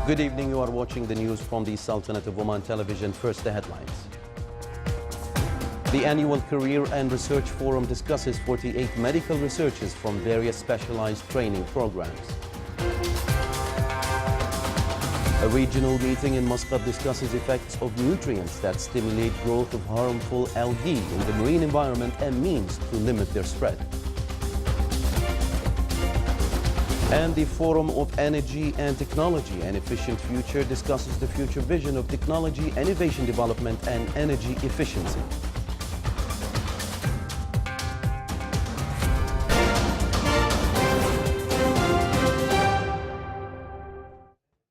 Good evening. You are watching the news from the Sultanate of Oman Television. First, the headlines. The annual Career and Research Forum discusses 48 medical researchers from various specialized training programs. A regional meeting in Muscat discusses effects of nutrients that stimulate growth of harmful algae in the marine environment and means to limit their spread. And the Forum of Energy and Technology, an Efficient Future, discusses the future vision of technology, innovation development and energy efficiency.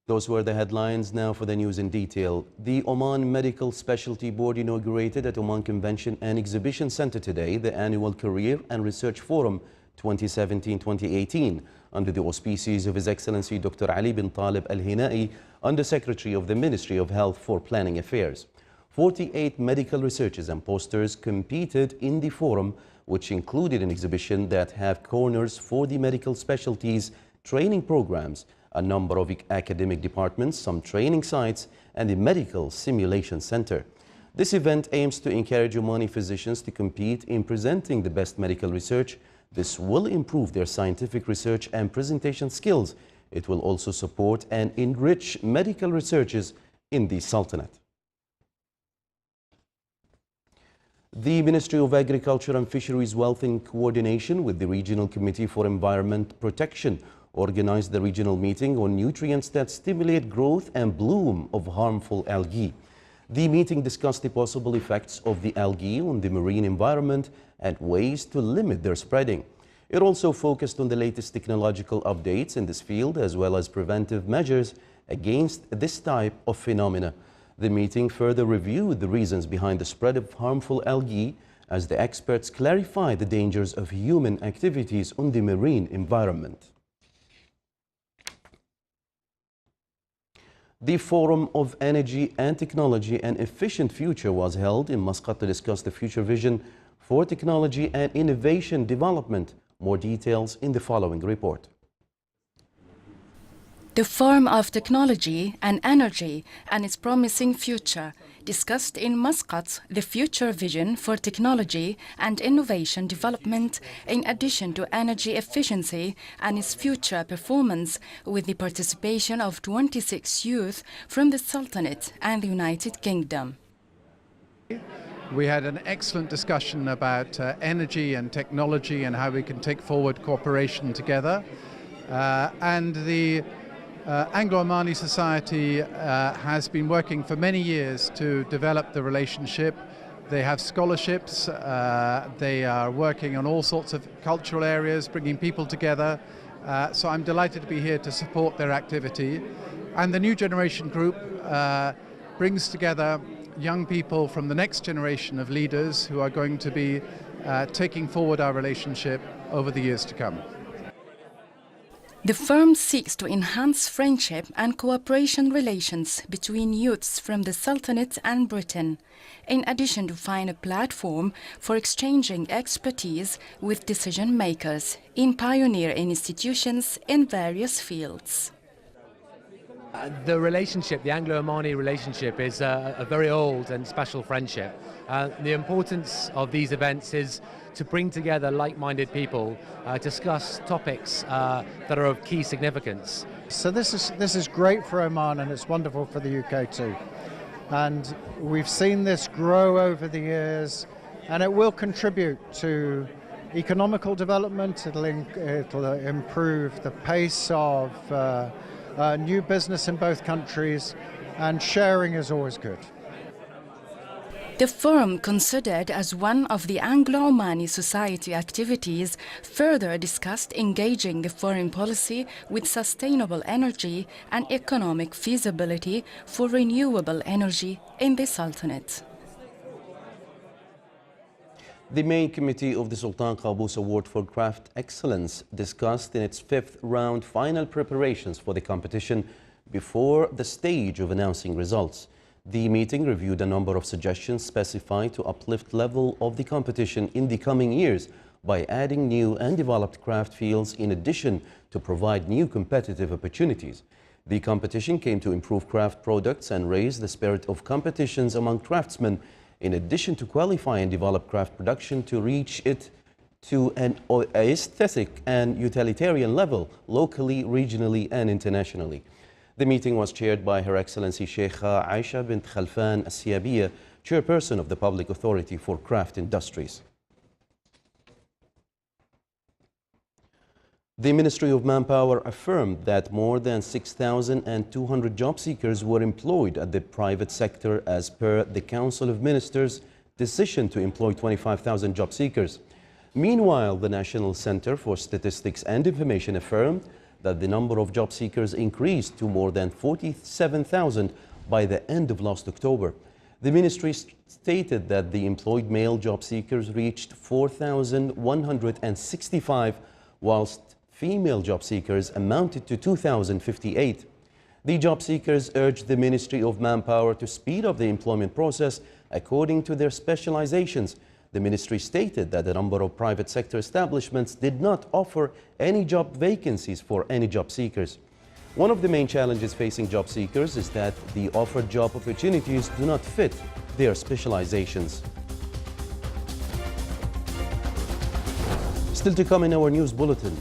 Those were the headlines. Now for the news in detail. The Oman Medical Specialty Board inaugurated at Oman Convention and Exhibition Center today the annual Career and Research Forum 2017-2018 under the auspices of His Excellency Dr. Ali bin Talib Al-Hinai, Under-Secretary of the Ministry of Health for Planning Affairs. 48 medical researchers and posters competed in the forum, which included an exhibition that have corners for the medical specialties training programs, a number of academic departments, some training sites, and the Medical Simulation Center. This event aims to encourage Omani physicians to compete in presenting the best medical research. This will improve their scientific research and presentation skills. It will also support and enrich medical researchers in the Sultanate. The Ministry of Agriculture and Fisheries, Wealth in coordination with the Regional Committee for Environment Protection organized the regional meeting on nutrients that stimulate growth and bloom of harmful algae. The meeting discussed the possible effects of the algae on the marine environment and ways to limit their spreading. It also focused on the latest technological updates in this field as well as preventive measures against this type of phenomena. The meeting further reviewed the reasons behind the spread of harmful algae as the experts clarified the dangers of human activities on the marine environment. The Forum of Energy and Technology, an Efficient Future, was held in Muscat to discuss the future vision for technology and innovation development. More details in the following report. The Forum of Technology and Energy and its Promising Future discussed in Muscat the future vision for technology and innovation development in addition to energy efficiency and its future performance, with the participation of 26 youth from the Sultanate and the United Kingdom. We had an excellent discussion about energy and technology and how we can take forward cooperation together. And the Anglo-Omani Society has been working for many years to develop the relationship. They have scholarships, they are working on all sorts of cultural areas, bringing people together. So I'm delighted to be here to support their activity. And the New Generation Group brings together young people from the next generation of leaders who are going to be taking forward our relationship over the years to come. The firm seeks to enhance friendship and cooperation relations between youths from the Sultanate and Britain, in addition to find a platform for exchanging expertise with decision makers in pioneer institutions in various fields. The relationship, the Anglo-Omani relationship, is a very old and special friendship. The importance of these events is to bring together like-minded people, discuss topics that are of key significance. So this is great for Oman, and it's wonderful for the UK too. And we've seen this grow over the years, and it will contribute to economical development. It'll improve the pace of new business in both countries, and sharing is always good. The forum, considered as one of the Anglo-Omani Society activities, further discussed engaging the foreign policy with sustainable energy and economic feasibility for renewable energy in the Sultanate. The main committee of the Sultan Qaboos Award for Craft Excellence discussed in its fifth round final preparations for the competition before the stage of announcing results. The meeting reviewed a number of suggestions specified to uplift level of the competition in the coming years by adding new and developed craft fields in addition to provide new competitive opportunities. The competition came to improve craft products and raise the spirit of competitions among craftsmen, in addition to qualify and develop craft production to reach it to an aesthetic and utilitarian level, locally, regionally, and internationally. The meeting was chaired by Her Excellency Sheikha Aisha bint Khalfan Al-Siyabiya, chairperson of the Public Authority for Craft Industries. The Ministry of Manpower affirmed that more than 6,200 job seekers were employed at the private sector as per the Council of Ministers' decision to employ 25,000 job seekers. Meanwhile, the National Center for Statistics and Information affirmed that the number of job seekers increased to more than 47,000 by the end of last October. The ministry stated that the employed male job seekers reached 4,165, whilst female job seekers amounted to 2,058. The job seekers urged the Ministry of Manpower to speed up the employment process according to their specializations. The ministry stated that the number of private sector establishments did not offer any job vacancies for any job seekers. One of the main challenges facing job seekers is that the offered job opportunities do not fit their specializations. Still to come in our news bulletin.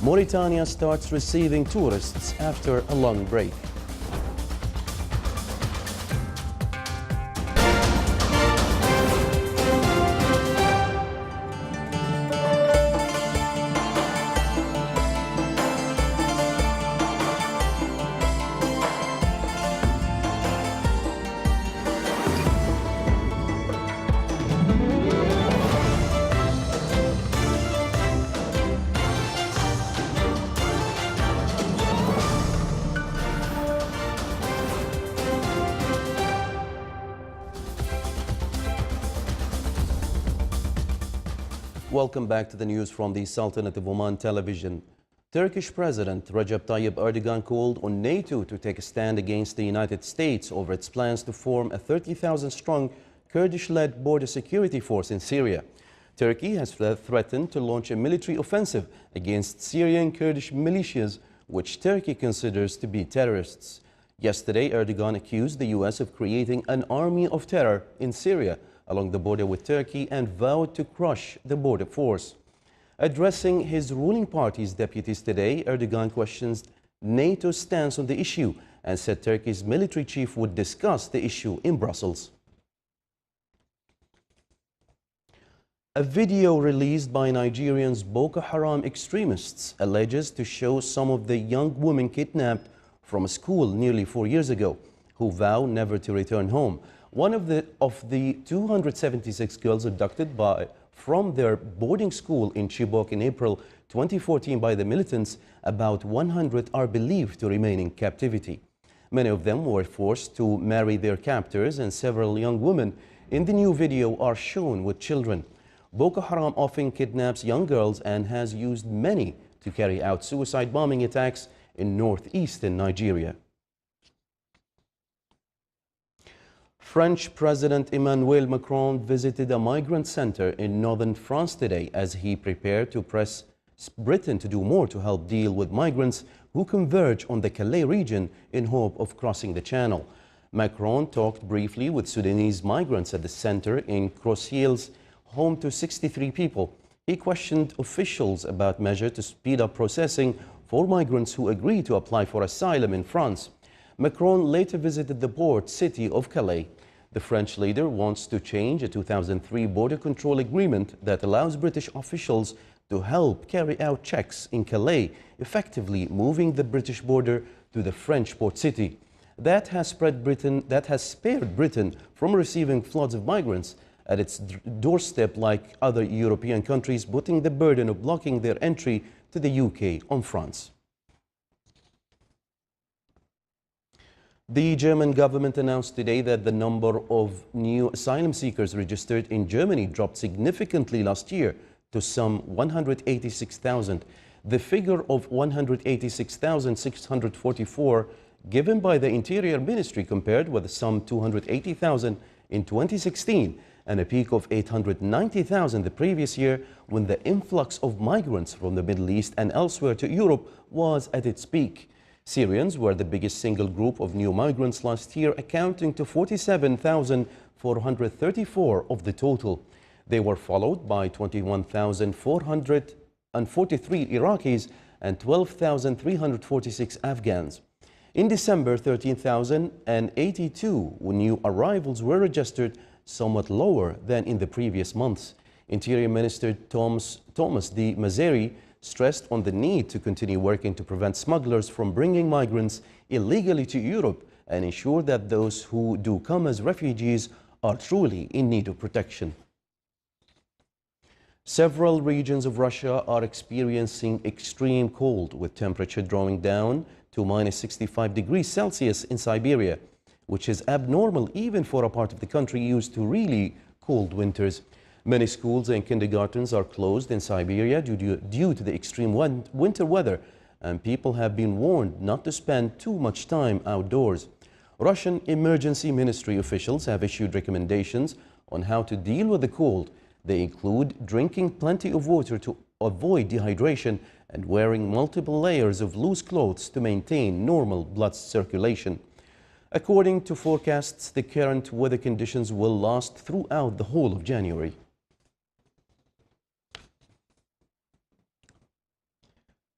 Mauritania starts receiving tourists after a long break. Welcome back to the news from the Sultanate of Oman television. Turkish President Recep Tayyip Erdogan called on NATO to take a stand against the United States over its plans to form a 30,000-strong Kurdish-led border security force in Syria. Turkey has threatened to launch a military offensive against Syrian Kurdish militias, which Turkey considers to be terrorists. Yesterday, Erdogan accused the US of creating an army of terror in Syria along the border with Turkey and vowed to crush the border force. Addressing his ruling party's deputies today, Erdogan questions NATO's stance on the issue and said Turkey's military chief would discuss the issue in Brussels. A video released by Nigerians' Boko Haram extremists alleges to show some of the young women kidnapped from a school nearly 4 years ago, who vow never to return home. One of the 276 girls abducted from their boarding school in Chibok in April 2014 by the militants, about 100 are believed to remain in captivity. Many of them were forced to marry their captors, and several young women in the new video are shown with children. Boko Haram often kidnaps young girls and has used many to carry out suicide bombing attacks in northeastern Nigeria. French President Emmanuel Macron visited a migrant center in northern France today as he prepared to press Britain to do more to help deal with migrants who converge on the Calais region in hope of crossing the Channel. Macron talked briefly with Sudanese migrants at the center in Croix-Hills, home to 63 people. He questioned officials about measures to speed up processing for migrants who agree to apply for asylum in France. Macron later visited the port city of Calais. The French leader wants to change a 2003 border control agreement that allows British officials to help carry out checks in Calais, effectively moving the British border to the French port city. That has spared Britain from receiving floods of migrants at its doorstep like other European countries, putting the burden of blocking their entry to the UK on France. The German government announced today that the number of new asylum seekers registered in Germany dropped significantly last year to some 186,000. The figure of 186,644 given by the Interior Ministry compared with some 280,000 in 2016 and a peak of 890,000 the previous year, when the influx of migrants from the Middle East and elsewhere to Europe was at its peak. Syrians were the biggest single group of new migrants last year, accounting to 47,434 of the total. They were followed by 21,443 Iraqis and 12,346 Afghans. In December, 13,082 new arrivals were registered, somewhat lower than in the previous months. Interior Minister Thomas de Mazeri stressed on the need to continue working to prevent smugglers from bringing migrants illegally to Europe and ensure that those who do come as refugees are truly in need of protection. Several regions of Russia are experiencing extreme cold, with temperature drawing down to -65 degrees Celsius in Siberia, which is abnormal even for a part of the country used to really cold winters. Many schools and kindergartens are closed in Siberia due to the extreme winter weather, and people have been warned not to spend too much time outdoors. Russian emergency ministry officials have issued recommendations on how to deal with the cold. They include drinking plenty of water to avoid dehydration and wearing multiple layers of loose clothes to maintain normal blood circulation. According to forecasts, the current weather conditions will last throughout the whole of January.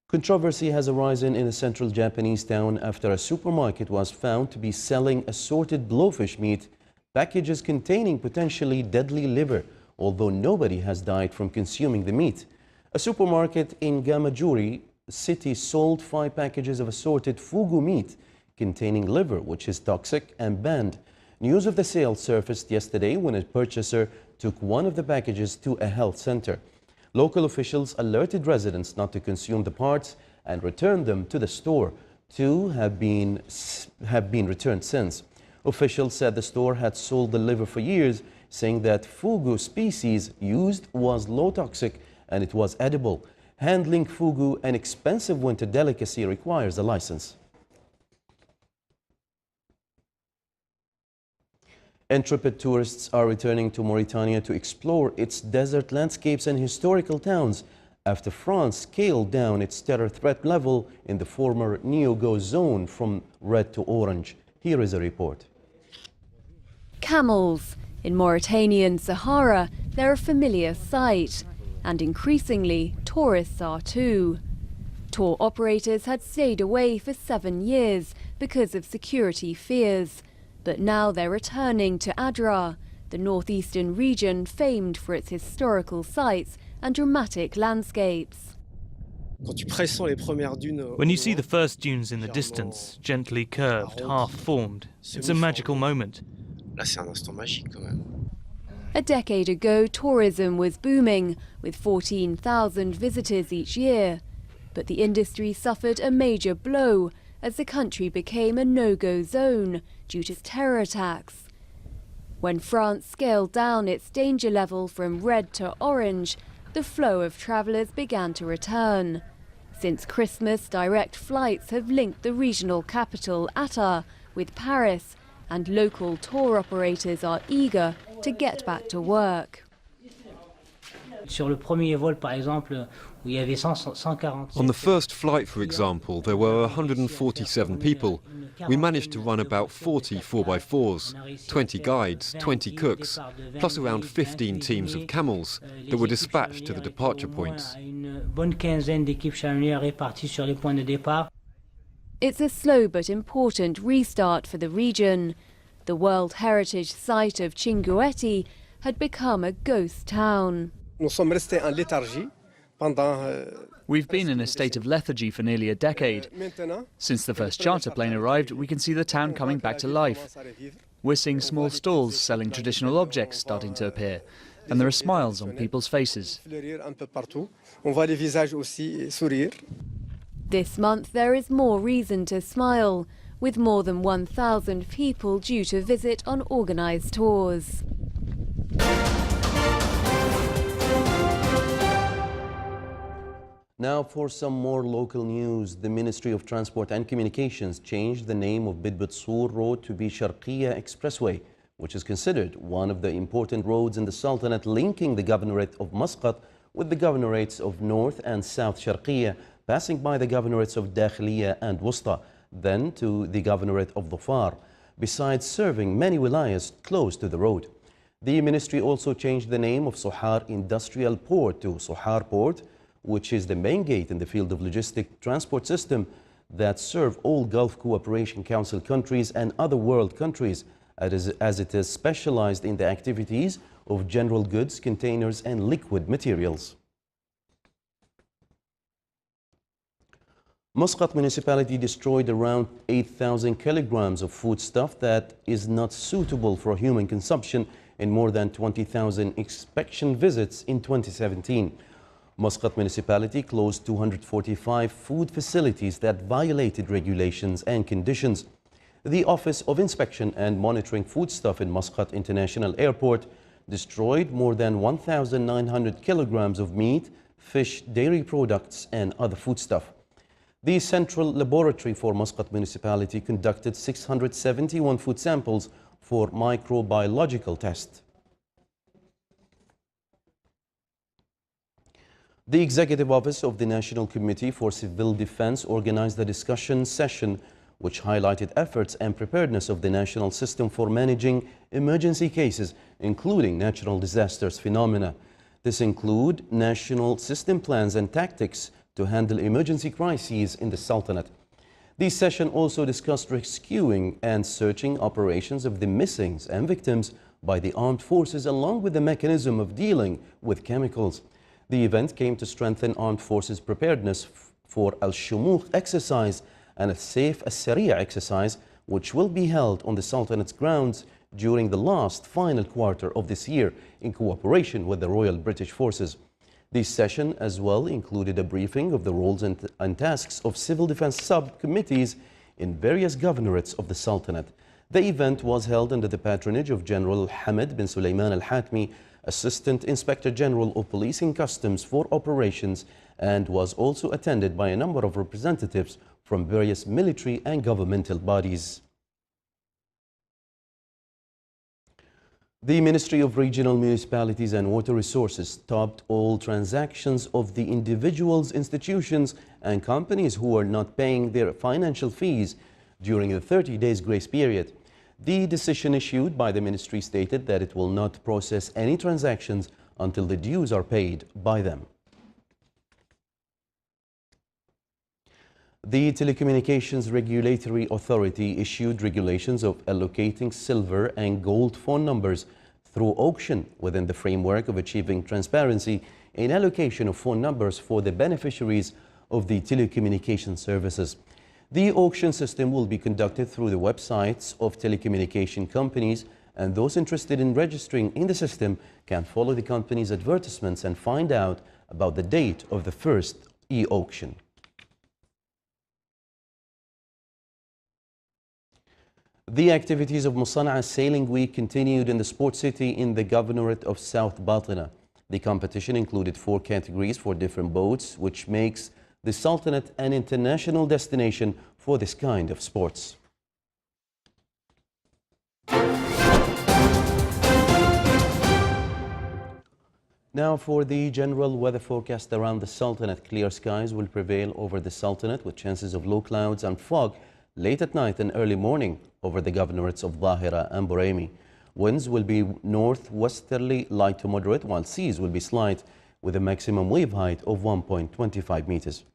Controversy has arisen in a central Japanese town after a supermarket was found to be selling assorted blowfish meat, packages containing potentially deadly liver, although nobody has died from consuming the meat. A supermarket in Gamaguri City sold 5 packages of assorted fugu meat containing liver, which is toxic and banned. News of the sale surfaced yesterday when a purchaser took one of the packages to a health center. Local officials alerted residents not to consume the parts and returned them to the store. 2 have been returned since. Officials said the store had sold the liver for years, saying that fugu species used was low toxic and it was edible. Handling fugu, an expensive winter delicacy, requires a license. Intrepid tourists are returning to Mauritania to explore its desert landscapes and historical towns after France scaled down its terror threat level in the former no-go zone from red to orange. Here is a report. Camels. In Mauritanian Sahara, they're a familiar sight, and increasingly, tourists are too. Tour operators had stayed away for 7 years because of security fears. But now they're returning to Adra, the northeastern region famed for its historical sites and dramatic landscapes. When you see the first dunes in the distance, gently curved, half-formed, it's a magical moment. A decade ago, tourism was booming, with 14,000 visitors each year. But the industry suffered a major blow as the country became a no-go zone due to terror attacks. When France scaled down its danger level from red to orange, the flow of travellers began to return. Since Christmas, direct flights have linked the regional capital, Atta, with Paris, and local tour operators are eager to get back to work. On the first flight, for example, there were 147 people. We managed to run about 40 4x4s, 20 guides, 20 cooks, plus around 15 teams of camels that were dispatched to the departure points. It's a slow but important restart for the region. The World Heritage Site of Chinguetti had become a ghost town. We've been in a state of lethargy for nearly a decade. Since the first charter plane arrived, we can see the town coming back to life. We're seeing small stalls selling traditional objects starting to appear, and there are smiles on people's faces. This month there is more reason to smile, with more than 1,000 people due to visit on organised tours. Now for some more local news. The Ministry of Transport and Communications changed the name of Bidbitsur Road to be Sharqiya Expressway, which is considered one of the important roads in the Sultanate linking the Governorate of Muscat with the Governorates of North and South Sharqiya, passing by the Governorates of Dakhiliya and Wusta. then to the Governorate of Dhofar, besides serving many wilayas close to the road. The ministry also changed the name of Sohar Industrial Port to Sohar Port, which is the main gate in the field of logistic transport system that serve all Gulf Cooperation Council countries and other world countries, as it is specialized in the activities of general goods, containers and liquid materials. Muscat municipality destroyed around 8,000 kilograms of foodstuff that is not suitable for human consumption in more than 20,000 inspection visits in 2017. Muscat municipality closed 245 food facilities that violated regulations and conditions. The Office of Inspection and Monitoring Foodstuff in Muscat International Airport destroyed more than 1,900 kilograms of meat, fish, dairy products and other foodstuff. The Central Laboratory for Muscat Municipality conducted 671 food samples for microbiological tests. The Executive Office of the National Committee for Civil Defense organized a discussion session which highlighted efforts and preparedness of the national system for managing emergency cases, including natural disasters phenomena. This include national system plans and tactics to handle emergency crises in the Sultanate. The session also discussed rescuing and searching operations of the missings and victims by the armed forces, along with the mechanism of dealing with chemicals. The event came to strengthen armed forces preparedness for Al-Shumukh exercise and a Saif Al-Sariya exercise, which will be held on the Sultanate's grounds during the last final quarter of this year in cooperation with the Royal British Forces. This session as well included a briefing of the roles and tasks of civil defense subcommittees in various governorates of the Sultanate. The event was held under the patronage of General Hamid bin Sulaiman Al-Hatmi, Assistant Inspector General of Police and Customs for Operations, and was also attended by a number of representatives from various military and governmental bodies. The Ministry of Regional Municipalities and Water Resources stopped all transactions of the individuals, institutions and companies who are not paying their financial fees during the 30 days grace period. The decision issued by the ministry stated that it will not process any transactions until the dues are paid by them. The Telecommunications Regulatory Authority issued regulations of allocating silver and gold phone numbers through auction within the framework of achieving transparency in allocation of phone numbers for the beneficiaries of the telecommunication services. The auction system will be conducted through the websites of telecommunication companies, and those interested in registering in the system can follow the company's advertisements and find out about the date of the first e-auction. The activities of Musana'a Sailing Week continued in the Sport City in the Governorate of South Batina. The competition included 4 categories for different boats, which makes the Sultanate an international destination for this kind of sports. Now for the general weather forecast around the Sultanate. Clear skies will prevail over the Sultanate with chances of low clouds and fog late at night and early morning over the governorates of Dhahira and Buraimi. Winds will be northwesterly light to moderate, while seas will be slight with a maximum wave height of 1.25 meters.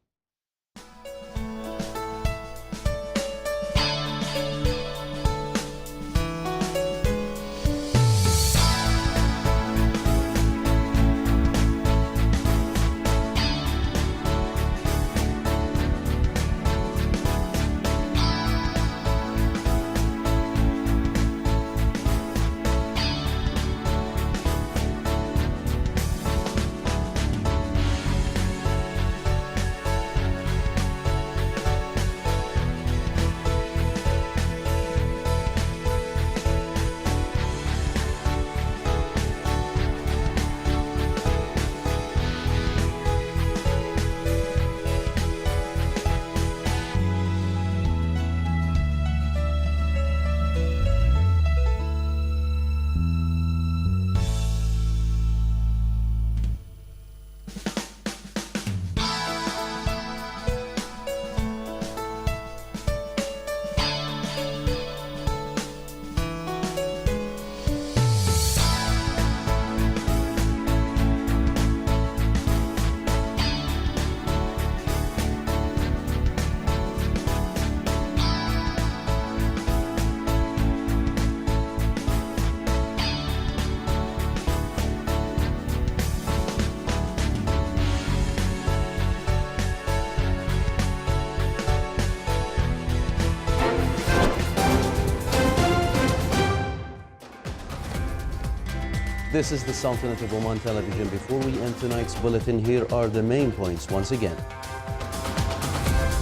This is the Sultanate of Oman Television. Before we end tonight's bulletin, here are the main points once again.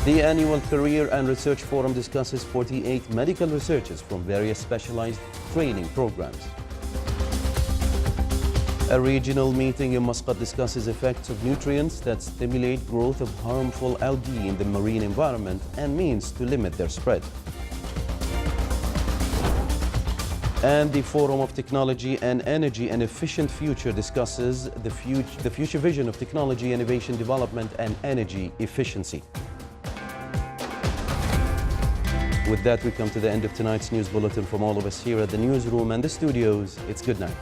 The annual Career and Research Forum discusses 48 medical researchers from various specialized training programs. A regional meeting in Muscat discusses effects of nutrients that stimulate growth of harmful algae in the marine environment and means to limit their spread. And the Forum of Technology and Energy and Efficient Future discusses the future vision of technology, innovation, development and energy efficiency. With that, we come to the end of tonight's news bulletin. From all of us here at the newsroom and the studios, it's good night.